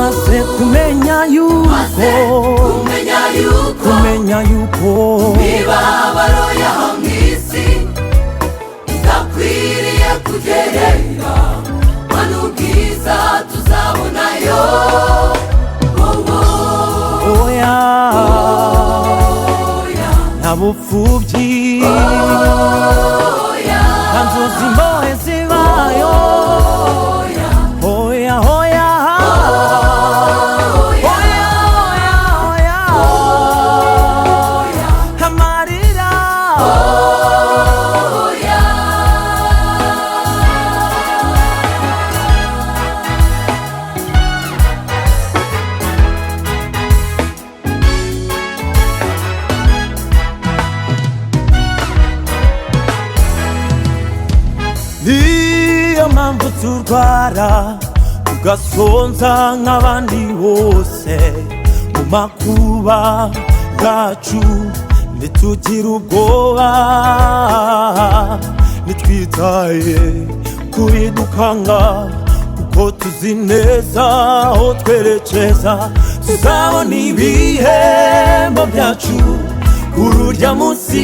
maze kumenya yuko imibabaro yaho mw'isi idakwiriye kugerera mana ubwiza tuzabonayo. oya nta bupfubyi nta nzozi mbohe zibayo. oya oya amarira niyo mpamvu turwara tugasonza nk'abandi bose mu makuba yacu ntitugire ubwoba nitwitaye kubidukanga kuko tuzi neza aho twerekeza tuzabona ibihembo byacu kuri urya munsi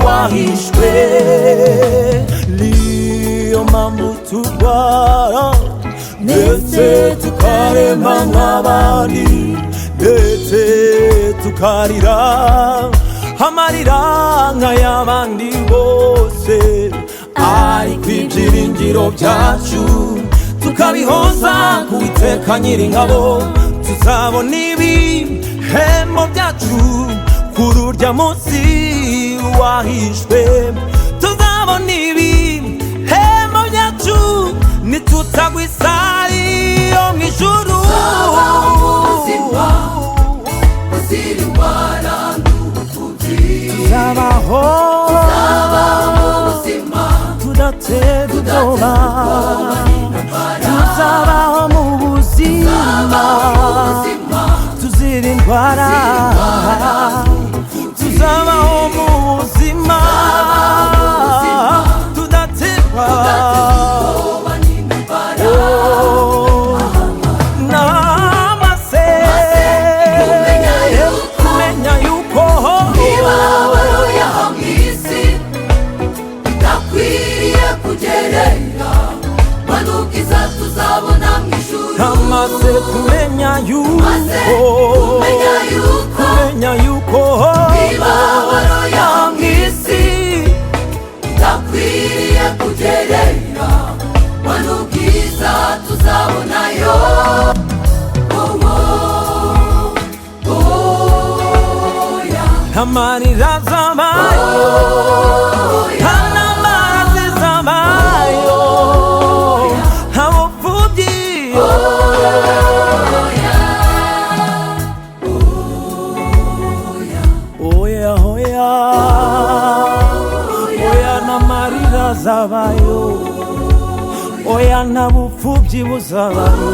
wahishwe. niyo mpamvu turwara ndetse tukarema nk'abandi ndetse tukarira amarira nk'ay'abandi bose ariko ibyiringiro byacu tukabihoza ku Uwiteka Nyiringabo. tuzabona ibihembo byacu kuri urya munsi wahishwe. tuzabona ibihembo byacu nitutagwa isari yo mw'ijuru. tuzabaho tudatera ubwoba tuzabaho mu buzima tuzira indwara tuzabaho mu buzima tudaterwa kumenya yuko imibabaro yaho mw'isi idakwiriye kugerera mana ubwiza tuzabona mw'ijuru. amaze kumenya yuko imibabaro yaho mw'isi idakwiriye kugerera mana ubwiza tuzabonayo. amarira zabayo ntamara zizabayo nta bupfubyi oya n'amarira zabayo oya nta bupfubyi buzabayo.